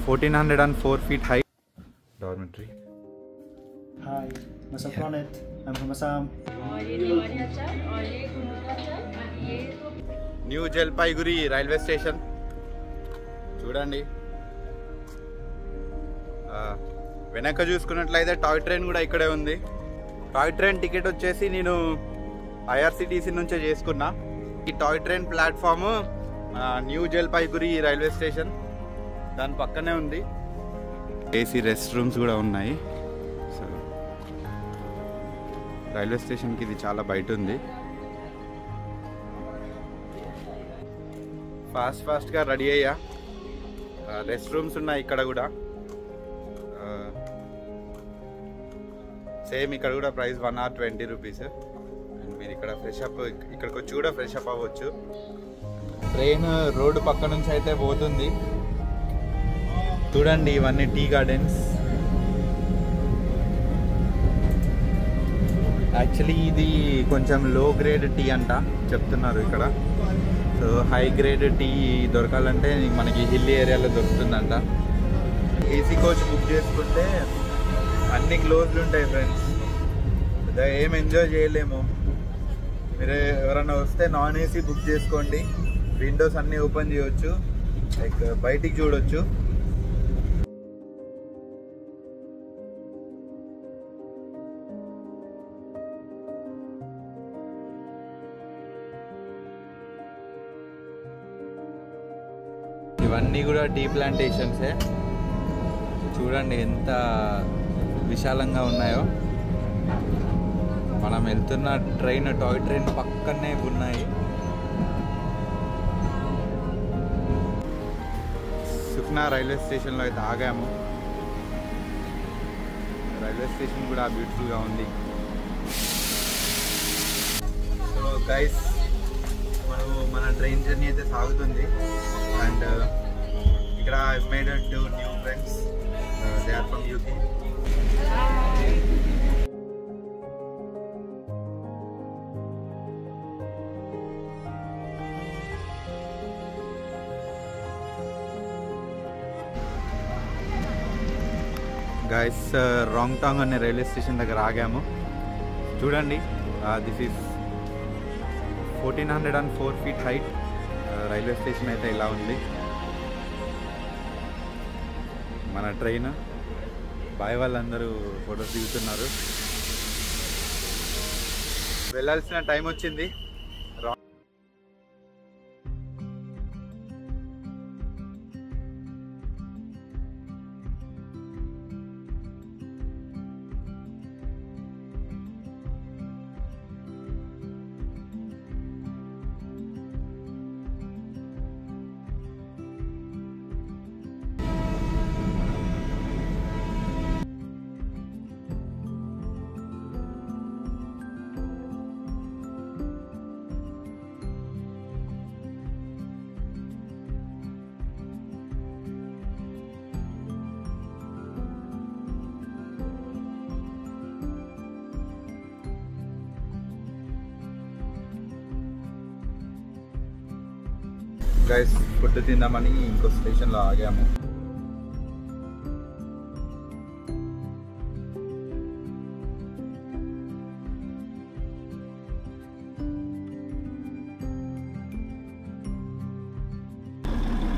1404 feet high dormitory. Hi, मैं Pranit. I'm from Assam. और ये निवाड़ी अचार और ये गुंडूरा अचार और ये న్యూ జల్పాయిగురి రైల్వే స్టేషన్ చూడండి. వెనక చూసుకున్నట్లయితే టాయ్ ట్రైన్ కూడా ఇక్కడే ఉంది. టాయ్ ట్రైన్ టికెట్ వచ్చేసి నేను ఐఆర్సిటీసీ నుంచే చేసుకున్నా. ఈ toy train platform new Jalpaiguri railway station దాని పక్కనే ఉంది. ఏసీ రెస్ట్ రూమ్స్ కూడా ఉన్నాయి. సో రైల్వే స్టేషన్కి ఇది చాలా బయట ఉంది. ఫాస్ట్గా రెడీ అయ్యా. రెస్ట్ రూమ్స్ ఉన్నాయి ఇక్కడ కూడా. సేమ్ ఇక్కడ కూడా ప్రైస్ 120 రూపీస్. అండ్ మీరు ఇక్కడ ఇక్కడికి వచ్చి కూడా ఫ్రెష్ అప్ అవ్వచ్చు. ట్రైన్ రోడ్డు పక్క నుంచి అయితే పోతుంది. చూడండి ఇవన్నీ టీ గార్డెన్స్. యాక్చువల్లీ ఇది కొంచెం లో గ్రేడ్ టీ అంట చెప్తున్నారు ఇక్కడ. సో హై గ్రేడ్ టీ దొరకాలంటే మనకి హిల్ ఏరియాలో దొరుకుతుందంట. ఏసీ కోచ్ బుక్ చేసుకుంటే అన్ని క్లోజ్డ్ ఉంటాయి ఫ్రెండ్స్. ఏం ఎంజాయ్ చేయలేము. మీరు ఎవరైనా వస్తే నాన్ ఏసీ బుక్ చేసుకోండి. విండోస్ అన్నీ ఓపెన్ చేయొచ్చు, లైక్ బయటికి చూడొచ్చు. ఇవన్నీ కూడా టీ ప్లాంటేషన్సే. చూడండి ఎంత విశాలంగా ఉన్నాయో. మనం వెళ్తున్న ట్రైన్ టాయ్ ట్రైన్ పక్కనే ఉన్నాయి. సుఖ్నా రైల్వే స్టేషన్లో అయితే ఆగాము. రైల్వే స్టేషన్ కూడా బ్యూటిఫుల్గా ఉంది. సో గైస్, మన ట్రైన్ జర్నీ అయితే సాగుతుంది. అండ్ ఇక్కడ I made 2 new friends. They are from UK. Guys, Rangtong అనే రైల్వే స్టేషన్ దగ్గర ఆగాము. చూడండి, this is 1404 feet height railway station అయితే ఇలా ఉంది. మన ట్రైన్ బాయ్ వాళ్ళందరూ ఫొటోస్ దిగుతున్నారు. వెళ్ళాల్సిన టైం వచ్చింది. గైస్, ఫుడ్ తిందామని ఇంకో స్టేషన్లో ఆగాము.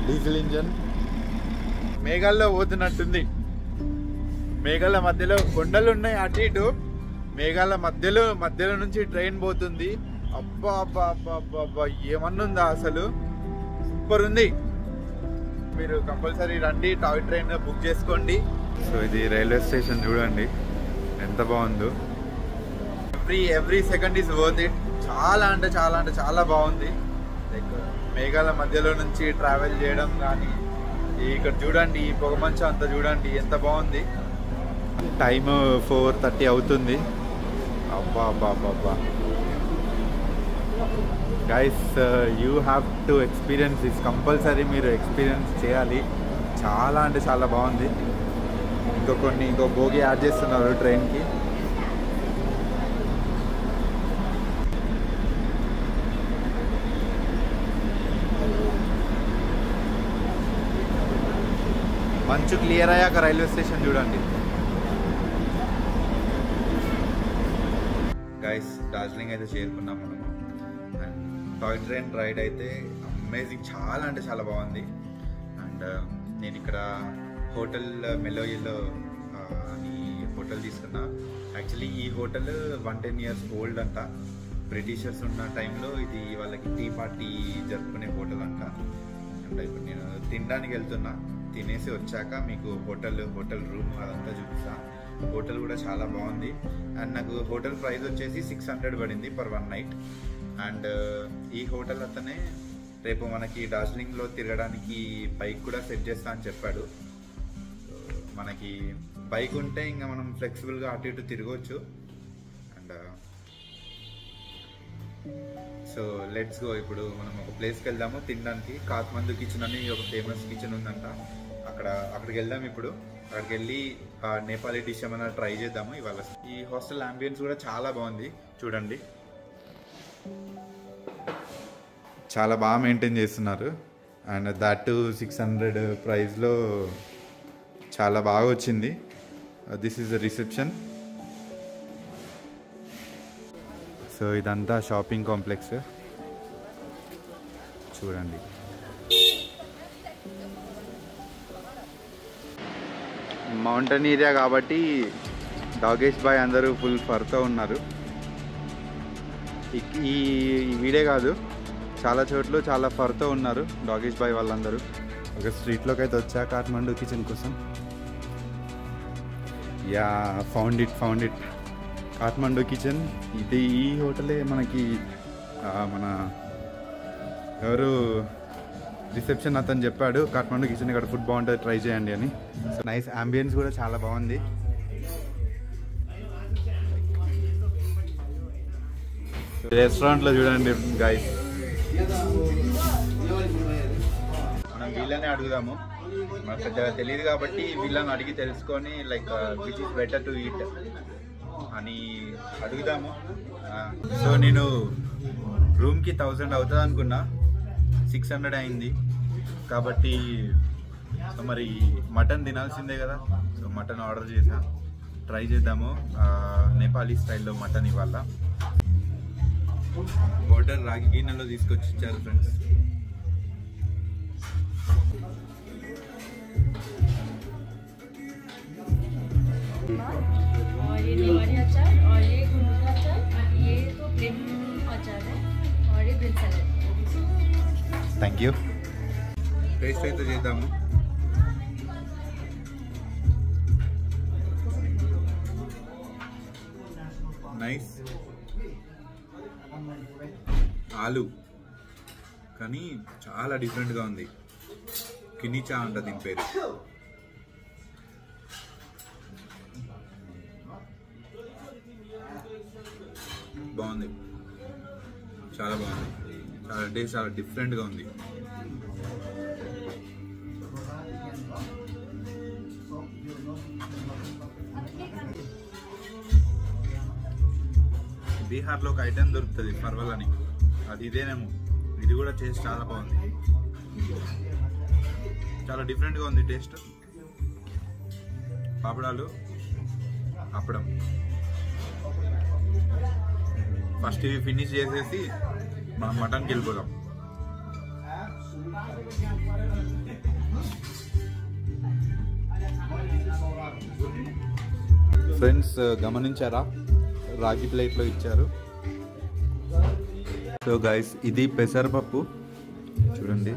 Diesel engine మేఘాల్లో పోతున్నట్టుంది. మేఘాల మధ్యలో కొండలు ఉన్నాయి అటు ఇటు. మేఘాల మధ్యలో నుంచి ట్రైన్ పోతుంది. అబ్బా అబ్బా అబ్బా అబ్బా అబ్బా, ఏమన్నుందా అసలు. సూపర్ ఉంది. మీరు కంపల్సరీ రండి, టాయ్ ట్రైన్ బుక్ చేసుకోండి. సో ఇది రైల్వే స్టేషన్ చూడండి ఎంత బాగుందో. Every second is worth it. చాలా అంటే చాలా బాగుంది. లైక్ మేఘాల మధ్యలో నుంచి ట్రావెల్ చేయడం కానీ, ఇక్కడ చూడండి ఈ పొగమంచు అంతా చూడండి ఎంత బాగుంది. టైమ్ 4:30 అవుతుంది. అబ్బా అబ్బా అబ్బా అబ్బా. Guys, you have to experience this. Compulsory మీరు ఎక్స్పీరియన్స్ చేయాలి. చాలా అంటే చాలా బాగుంది. ఇంకో బోగి యాడ్ చేస్తున్నారు ట్రైన్కి. మంచు క్లియర్ అయ్యాక రైల్వే స్టేషన్ చూడండి గైస్. డార్జిలింగ్ అయితే చేరుకున్నాం మనము. అండ్ టాయ్ ట్రైన్ రైడ్ అయితే అమేజింగ్, చాలా అంటే చాలా బాగుంది. అండ్ నేను ఇక్కడ హోటల్ మెలోయిలో ఈ హోటల్ తీసుకున్నా. యాక్చువల్లీ ఈ హోటల్ 110 years ఓల్డ్ అంట. బ్రిటిషర్స్ ఉన్న టైంలో ఇది వాళ్ళకి టీ పార్టీ జరుపుకునే హోటల్ అంట. అండ్ ఇప్పుడు నేను తినడానికి వెళ్తున్నా. తినేసి వచ్చాక మీకు హోటల్ రూమ్ అదంతా చూపిస్తా. హోటల్ కూడా చాలా బాగుంది. అండ్ నాకు హోటల్ ప్రైస్ వచ్చేసి 600 పడింది పర్ 1 night. అండ్ ఈ హోటల్ అతనే రేపు మనకి డార్జిలింగ్లో తిరగడానికి బైక్ కూడా సెట్ చేస్తా అని చెప్పాడు. మనకి బైక్ ఉంటే ఇంకా మనం ఫ్లెక్సిబుల్గా అటు ఇటు తిరగవచ్చు. And so let's go. ఇప్పుడు మనం ఒక ప్లేస్కి వెళ్దాము తినడానికి. కాత్మందు కిచెన్ అని ఒక ఫేమస్ కిచెన్ ఉందంట. అక్కడికి వెళ్దాం ఇప్పుడు. అక్కడికి వెళ్ళి నేపాలీ డిష్ ఏమైనా ట్రై చేద్దాము ఇవాళ. ఈ హాస్టల్ అంబియన్స్ కూడా చాలా బాగుంది చూడండి. చాలా బాగా మెయింటైన్ చేస్తున్నారు. అండ్ దట్ 600 ప్రైస్లో చాలా బాగా వచ్చింది. This is the reception. So ఇదంతా షాపింగ్ కాంప్లెక్స్ చూడండి. మౌంటైన్ ఏరియా కాబట్టి డాగేష్ బాయ్ అందరూ ఫుల్ ఫర్తో ఉన్నారు. ఈ వీడే కాదు, చాలా చోట్ల చాలా ఫర్తో ఉన్నారు డాగేష్ బాయ్ వాళ్ళందరూ. ఒక స్ట్రీట్లోకి అయితే వచ్చా కాఠ్మండూ కిచెన్ కోసం. Yeah found it Kathmandu kitchen. ఇది ఈ హోటలే మనకి మన ఎవరు రిసెప్షన్ అతను చెప్పాడు కాఠ్మండూ కిచెన్ ఇక్కడ ఫుడ్ బాగుంటుంది ట్రై చేయండి అని. So nice. అంబియన్స్ కూడా చాలా బాగుంది. రెస్టారెంట్లో చూడండి గైస్. మనం వీళ్ళని అడుగుదాము. మనకు పెద్దగా తెలియదు కాబట్టి వీళ్ళని అడిగి తెలుసుకొని like which is better to eat అని అడుగుదాము. సో నేను రూమ్కి 1000 అవుతుంది అనుకున్నా, 600 అయింది. కాబట్టి సో మరి మటన్ తినాల్సిందే కదా. సో మటన్ ఆర్డర్ చేసా, ట్రై చేద్దాము. నేపాలీ స్టైల్లో మటన్ ఇవాళ. వాటర్ రాగి గిన్నెలో తీసుకొచ్చి ఇచ్చారు ఫ్రెండ్స్. और ये निवाड़ी अचार और ये गुंडू का अचार, ये तो प्लेन अचार है और ये green salad. Thank you. Taste అయితే చేద్దాము. నైస్. ఆలు కానీ చాలా డిఫరెంట్గా ఉంది. కినిచా అంట దీని పేరు. బాగుంది, చాలా బాగుంది. చాలా టేస్ట్ చాలా డిఫరెంట్గా ఉంది. బీహార్లో ఒక ఐటెం దొరుకుతుంది పర్వల్ అని, అది ఇదేనేమో. ఇది కూడా టేస్ట్ చాలా బాగుంది, చాలా డిఫరెంట్గా ఉంది టేస్ట్. పాపడాలు, అప్పడం. ఫస్ట్ ఇవి ఫినిష్ చేసేసి మనం మటన్కి వెళ్ళిపోదాం. ఫ్రెండ్స్ గమనించారా, రాగి ప్లేట్లో ఇచ్చారు. సో గైస్ ఇది పెసరపప్పు చూడండి,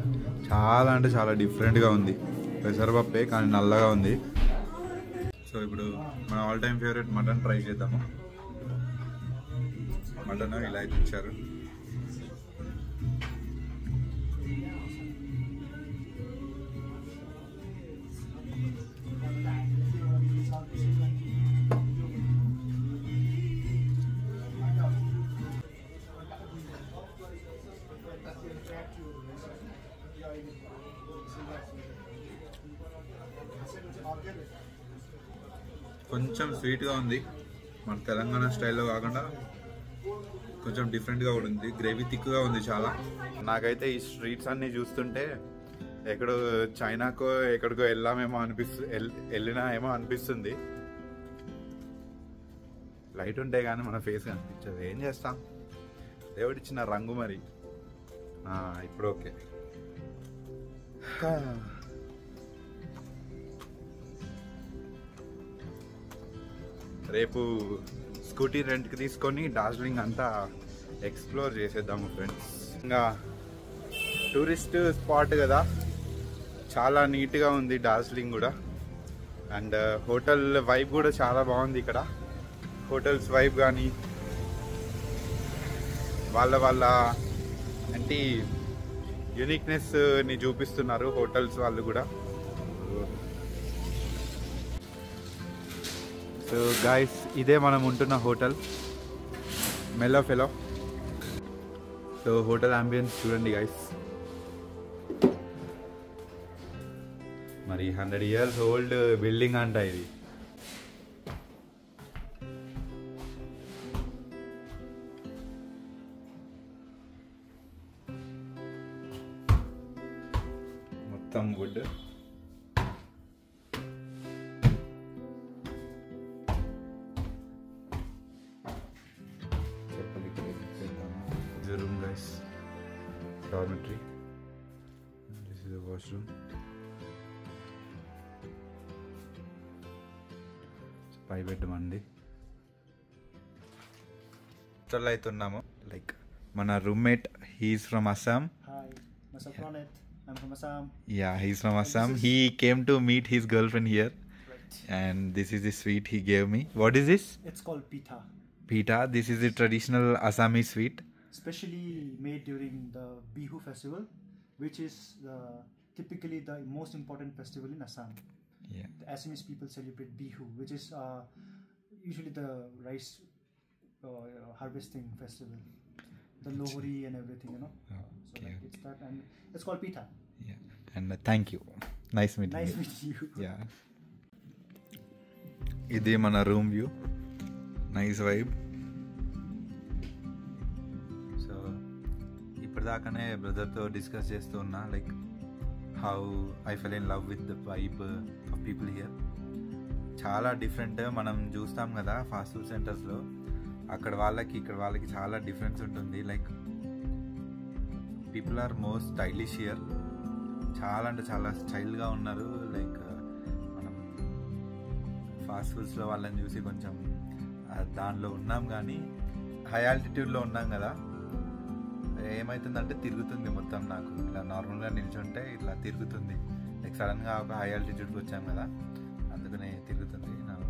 చాలా అంటే చాలా డిఫరెంట్గా ఉంది. పెసరపప్పే కానీ నల్లగా ఉంది. సో ఇప్పుడు మన all time favourite mutton try చేద్దాము. మటన్ ఇలా అయితే ఇచ్చారు. కొంచెం స్వీట్గా ఉంది, మన తెలంగాణ స్టైల్లో కాకుండా కొంచెం డిఫరెంట్గా కూడా ఉంది. గ్రేవీ థిక్గా ఉంది చాలా. నాకైతే ఈ స్ట్రీట్స్ అన్నీ చూస్తుంటే ఎక్కడో చైనాకో ఎక్కడికో వెళ్ళినా ఏమో అనిపిస్తుంది. లైట్ ఉంటే కానీ మన ఫేస్ కనిపించదు. ఏం చేస్తాం, దేవుడిచ్చిన రంగు మరి. ఇప్పుడు ఓకే. రేపు స్కూటీ రెంట్కి తీసుకొని డార్జిలింగ్ అంతా ఎక్స్ప్లోర్ చేసేద్దాము ఫ్రెండ్స్. ఇంకా టూరిస్ట్ స్పాట్ కదా, చాలా నీట్గా ఉంది డార్జిలింగ్ కూడా. అండ్ హోటల్ వైబ్ కూడా చాలా బాగుంది ఇక్కడ. హోటల్స్ వైబ్ కానీ వాళ్ళ అంటే యూనిక్నెస్ని చూపిస్తున్నారు హోటల్స్ వాళ్ళు కూడా. సో గాయస్, ఇదే మనం ఉంటున్న hotel Mellow Fellow. So hotel ambience చూడండి గాయస్. మరి 100 years ఓల్డ్ బిల్డింగ్ అంట ఇది. మొత్తం wood. Room guys, dormitory. This is the washroom. పై బెడ్ అండి. హోటల్ అవుతున్నాము. లైక్ మన roommate, he is from Assam. Hi, myself Ronit. I'm from Assam. Yeah, he's from Assam. He came to meet his girlfriend here. Right. And this is the sweet he gave me. What is this? It's called pita. Pita. This is the traditional Assamese sweet. Specially made during the Bihu festival, which is typically the most important festival in Assam. Yeah. The Assamese people celebrate Bihu, which is usually the rice harvesting festival, the Lohri and everything, you know. So like it's that, and it's called pita. Yeah. And thank you. Nice meeting Nice you. meeting you. Yeah. ఇది మన room view. Nice vibe. So ఇప్పటిదాకానే బ్రదర్తో discuss చేస్తూ ఉన్నా, like how I fell in love with the vibe of people here. చాలా different. మనం చూస్తాం కదా ఫాస్ట్ ఫుడ్ సెంటర్స్లో, అక్కడ వాళ్ళకి ఇక్కడ వాళ్ళకి చాలా డిఫరెన్స్ ఉంటుంది. Like people are most stylish here. చాలా అంటే చాలా స్టైల్గా ఉన్నారు. లైక్ మనం ఫాస్ట్ ఫుడ్స్లో వాళ్ళని చూసి కొంచెం దానిలో ఉన్నాం, కానీ హై ఆల్టిట్యూడ్లో ఉన్నాం కదా, ఏమవుతుందంటే తిరుగుతుంది మొత్తం. నాకు ఇట్లా నార్మల్గా నిల్చుంటే ఇట్లా తిరుగుతుంది. లైక్ సడన్గా ఒక హై ఆల్టిట్యూడ్కి వచ్చాం కదా, అందుకనే తిరుగుతుంది. నాకు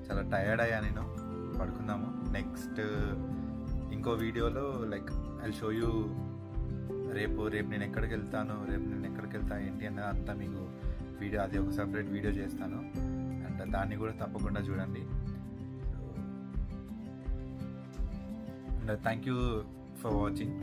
చాలా టయర్డ్ అయ్యా నేను. పడుకుందాము. నెక్స్ట్ ఇంకో వీడియోలో లైక్ ఐ షో యూ రేపు నేను ఎక్కడికి వెళ్తాను, ఏంటి అన్నది అంతా మీకు వీడియో, అది ఒక సపరేట్ వీడియో చేస్తాను. అండ్ దాన్ని కూడా తప్పకుండా చూడండి. And thank you for watching.